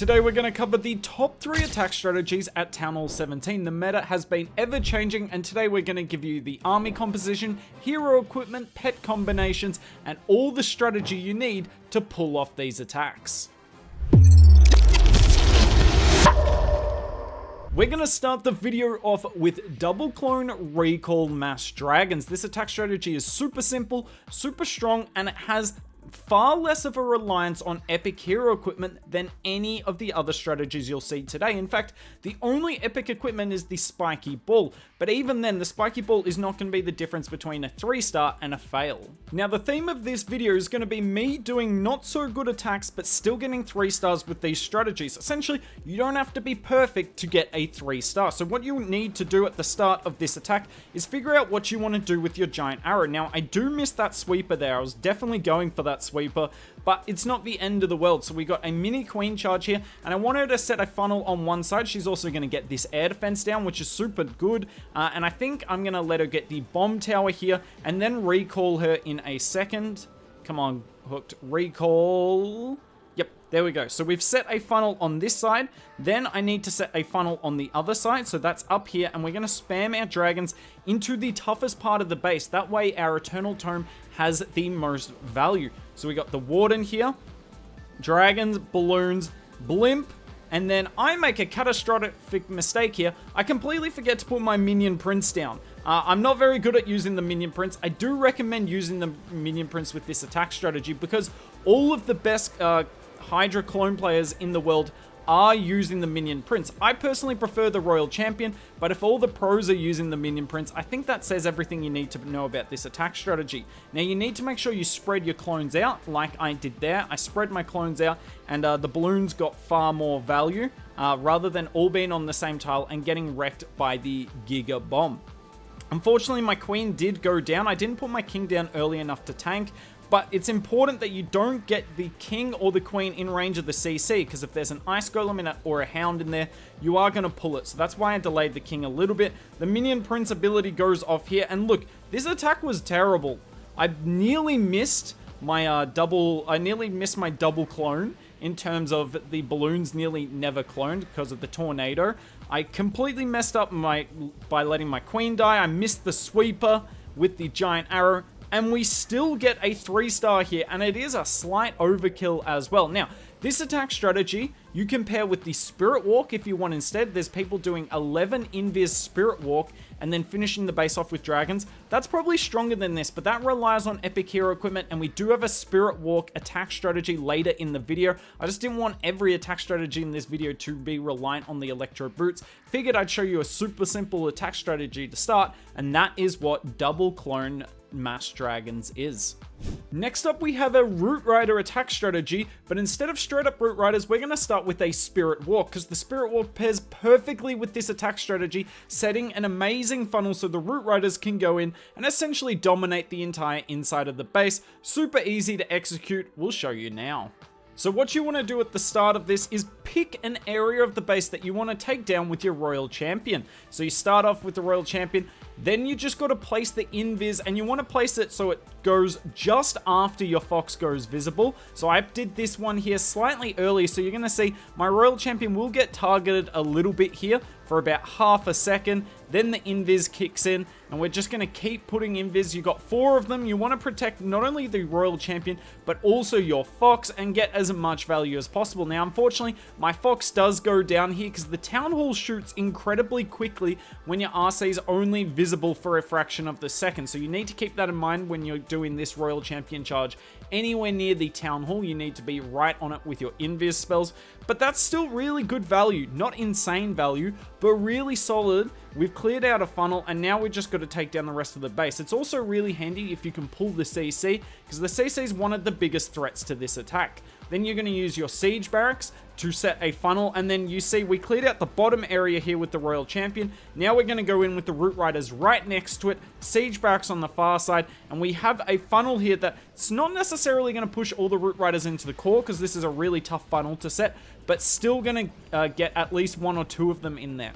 Today we're going to cover the top 3 attack strategies at Town Hall 17. The meta has been ever changing, and today we're going to give you the army composition, hero equipment, pet combinations, and all the strategy you need to pull off these attacks. We're going to start the video off with double clone recall mass dragons. This attack strategy is super simple, super strong, and it has far less of a reliance on epic hero equipment than any of the other strategies you'll see today. In fact, the only epic equipment is the spiky ball, but even then the spiky ball is not going to be the difference between a 3-star and a fail. Now the theme of this video is going to be me doing not so good attacks but still getting 3 stars with these strategies. Essentially, you don't have to be perfect to get a 3-star. So what you need to do at the start of this attack is figure out what you want to do with your giant arrow. Now I do miss that sweeper there. I was definitely going for that sweeper, but it's not the end of the world. So we got a mini queen charge here, and I want her to set a funnel on one side. She's also going to get this air defense down, which is super good, and I think I'm going to let her get the bomb tower here and then recall her in a second. Come on, hooked, recall. Yep, there we go. So we've set a funnel on this side, then I need to set a funnel on the other side, so that's up here, and we're going to spam our dragons into the toughest part of the base. That way our Eternal Tome has the most value. So we got the Warden here, dragons, balloons, Blimp, and then I make a catastrophic mistake here. I completely forget to put my minion prince down. I'm not very good at using the minion prince. I do recommend using the minion prince with this attack strategy because all of the best Hydra clone players in the world are using the minion prince. I personally prefer the royal champion, but if all the pros are using the minion prince, I think that says everything you need to know about this attack strategy. Now you need to make sure you spread your clones out like I did there. I spread my clones out, and the balloons got far more value rather than all being on the same tile and getting wrecked by the Giga Bomb. Unfortunately, my queen did go down. I didn't put my king down early enough to tank, but it's important that you don't get the king or the queen in range of the CC, because if there's an ice golem in it or a hound in there, you are going to pull it. So that's why I delayed the king a little bit. The minion prince ability goes off here, and look, this attack was terrible. I nearly missed my double clone in terms of the balloons nearly never cloned because of the tornado. I completely messed up by letting my queen die. I missed the sweeper with the giant arrow, and we still get a 3-star here, and it is a slight overkill as well. Now, this attack strategy, you can pair with the Spirit Walk if you want instead. There's people doing 11 invis Spirit Walk and then finishing the base off with dragons. That's probably stronger than this, but that relies on epic hero equipment, and we do have a Spirit Walk attack strategy later in the video. I just didn't want every attack strategy in this video to be reliant on the electro boots. Figured I'd show you a super simple attack strategy to start, and that is what double clone mass dragons is. Next up, we have a Root Rider attack strategy, but instead of straight up Root Riders, we're going to start with a Spirit Walk, because the Spirit Walk pairs perfectly with this attack strategy, setting an amazing funnel so the Root Riders can go in and essentially dominate the entire inside of the base. Super easy to execute. We'll show you now. So what you want to do at the start of this is pick an area of the base that you want to take down with your Royal Champion. So you start off with the Royal Champion, then you just got to place the invis, and you want to place it so it goes just after your fox goes visible. So I did this one here slightly early, so you're going to see my Royal Champion will get targeted a little bit here for about half a second. Then the invis kicks in, and we're just going to keep putting invis. You got 4 of them. You want to protect not only the Royal Champion, but also your fox and get as much value as possible. Now, unfortunately, my fox does go down here because the Town Hall shoots incredibly quickly when your RC is only visible for a fraction of the second. So you need to keep that in mind when you're doing this Royal Champion charge. Anywhere near the Town Hall, you need to be right on it with your invis spells. But that's still really good value. Not insane value, but really solid. We've cleared out a funnel, and now we've just got to take down the rest of the base. It's also really handy if you can pull the CC, because the CC is one of the biggest threats to this attack. Then you're going to use your siege barracks to set a funnel, and then you see we cleared out the bottom area here with the Royal Champion. Now we're going to go in with the Root Riders right next to it, siege barracks on the far side, and we have a funnel here that's not necessarily going to push all the Root Riders into the core, because this is a really tough funnel to set, but still going to get at least 1 or 2 of them in there.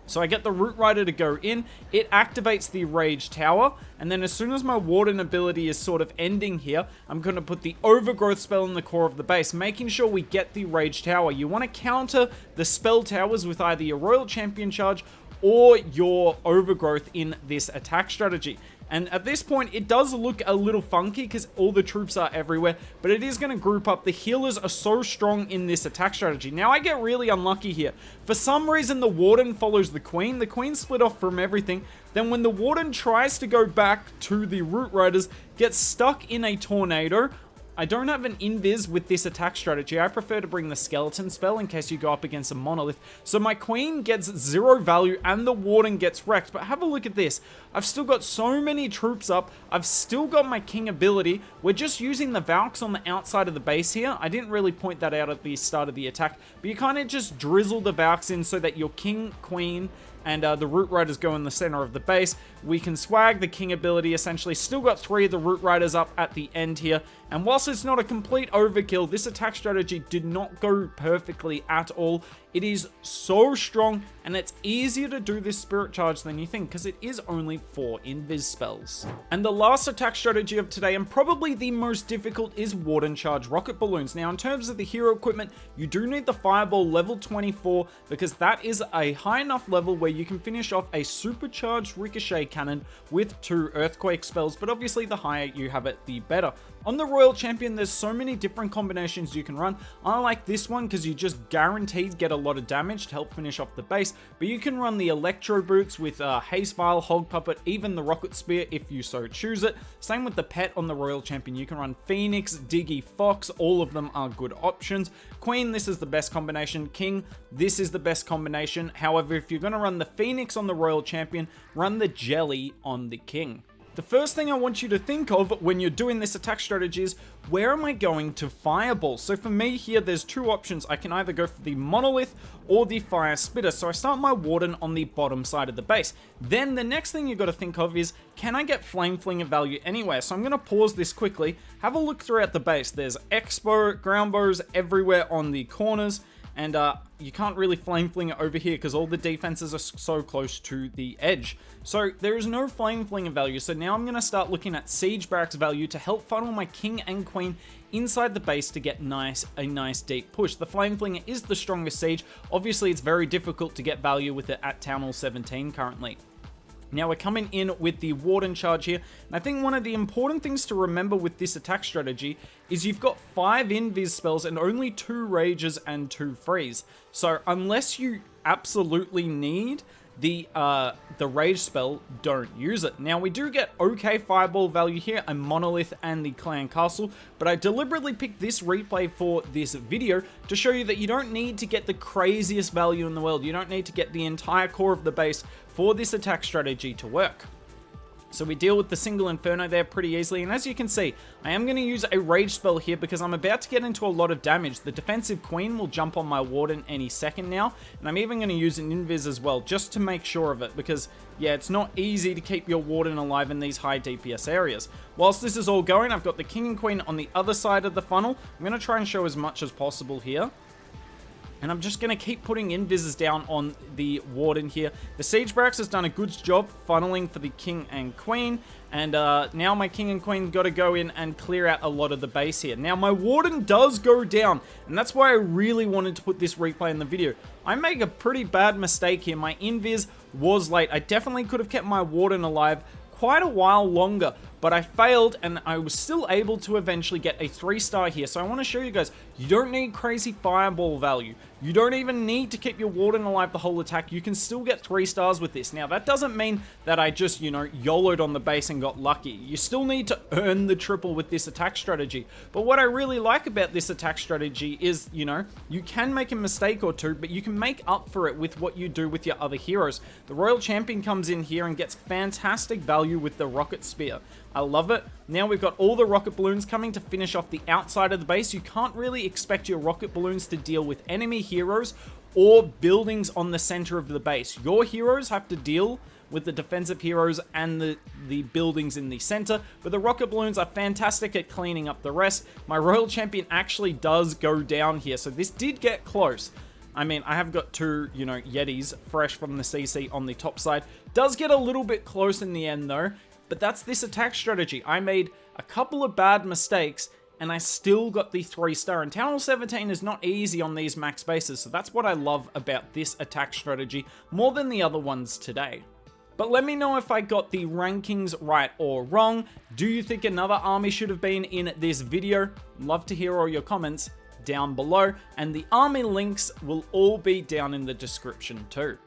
So I get the Root Rider to go in, it activates the Rage Tower, and then as soon as my Warden ability is sort of ending here, I'm going to put the Overgrowth spell in the core of the base, making sure we get the Rage Tower. You want to counter the spell towers with either your Royal Champion Charge or your Overgrowth in this attack strategy. And at this point, it does look a little funky because all the troops are everywhere, but it is going to group up. The healers are so strong in this attack strategy. Now, I get really unlucky here. For some reason, the Warden follows the Queen. The Queen split off from everything. Then when the Warden tries to go back to the Root Riders, gets stuck in a tornado. I don't have an invis with this attack strategy. I prefer to bring the skeleton spell in case you go up against a monolith. So my Queen gets 0 value and the Warden gets wrecked. But have a look at this. I've still got so many troops up. I've still got my King ability. We're just using the Valks on the outside of the base here. I didn't really point that out at the start of the attack. But you kind of just drizzle the Valks in so that your King, Queen, and the Root Riders go in the center of the base. We can swag the King ability, essentially. Still got 3 of the Root Riders up at the end here. And whilst it's not a complete overkill, this attack strategy did not go perfectly at all. It is so strong, and it's easier to do this Spirit Charge than you think, because it is only 4 invis spells. And the last attack strategy of today, and probably the most difficult, is Warden Charge Rocket Balloons. Now, in terms of the hero equipment, you do need the Fireball level 24, because that is a high enough level where you can finish off a supercharged Ricochet Cannon with 2 Earthquake spells, but obviously the higher you have it, the better. On the Royal Champion, there's so many different combinations you can run. I like this one because you just guaranteed get a lot of damage to help finish off the base, but you can run the Electro Boots with Haze Vial, Hog Puppet, even the Rocket Spear if you so choose it. Same with the pet on the Royal Champion. You can run Phoenix, Diggy, Fox, all of them are good options. Queen, this is the best combination. King, this is the best combination. However, if you're going to run the Phoenix on the Royal Champion, run the Jelly on the King. The first thing I want you to think of when you're doing this attack strategy is, where am I going to fireball? So for me here, there's 2 options. I can either go for the Monolith or the Fire Spitter. So I start my Warden on the bottom side of the base. Then the next thing you've got to think of is, can I get Flame Flinger value anywhere? So I'm going to pause this quickly. Have a look throughout the base. There's Expo, Ground Bows everywhere on the corners. And you can't really Flame Flinger over here because all the defenses are so close to the edge. So there is no Flame Flinger value. So now I'm going to start looking at Siege Barracks value to help funnel my King and Queen inside the base to get a nice deep push. The Flame Flinger is the strongest siege. Obviously, it's very difficult to get value with it at Town Hall 17 currently. Now we're coming in with the Warden Charge here, and I think one of the important things to remember with this attack strategy is you've got 5 invis spells and only 2 rages and 2 freeze. So unless you absolutely need the rage spell, don't use it. Now we do get okay fireball value here, a Monolith and the Clan Castle, but I deliberately picked this replay for this video to show you that you don't need to get the craziest value in the world. You don't need to get the entire core of the base for this attack strategy to work. So we deal with the single Inferno there pretty easily, and as you can see, I am going to use a Rage spell here because I'm about to get into a lot of damage. The defensive Queen will jump on my Warden any second now, and I'm even going to use an Invis as well, just to make sure of it, because, yeah, it's not easy to keep your Warden alive in these high DPS areas. Whilst this is all going, I've got the King and Queen on the other side of the funnel. I'm going to try and show as much as possible here. And I'm just going to keep putting invises down on the Warden here. The Siege Barracks has done a good job funneling for the King and Queen. And now my King and Queen got to go in and clear out a lot of the base here. Now my Warden does go down. And that's why I really wanted to put this replay in the video. I make a pretty bad mistake here. My invis was late. I definitely could have kept my Warden alive quite a while longer, but I failed and I was still able to eventually get a 3-star here. So I want to show you guys, you don't need crazy fireball value. You don't even need to keep your Warden alive the whole attack. You can still get 3 stars with this. Now, that doesn't mean that I just, you know, YOLO'd on the base and got lucky. You still need to earn the triple with this attack strategy. But what I really like about this attack strategy is, you know, you can make a mistake or two, but you can make up for it with what you do with your other heroes. The Royal Champion comes in here and gets fantastic value with the Rocket Spear. I love it. Now we've got all the rocket balloons coming to finish off the outside of the base. You can't really expect your rocket balloons to deal with enemy heroes or buildings on the center of the base. Your heroes have to deal with the defensive heroes and the buildings in the center, but the rocket balloons are fantastic at cleaning up the rest. My Royal Champion actually does go down here, so this did get close. I mean, I have got two, you know, Yetis fresh from the CC on the top side. Does get a little bit close in the end though, but that's this attack strategy. I made a couple of bad mistakes and I still got the 3-star, and Town Hall 17 is not easy on these max bases, so that's what I love about this attack strategy more than the other ones today. But let me know if I got the rankings right or wrong. Do you think another army should have been in this video? Love to hear all your comments down below, and the army links will all be down in the description too.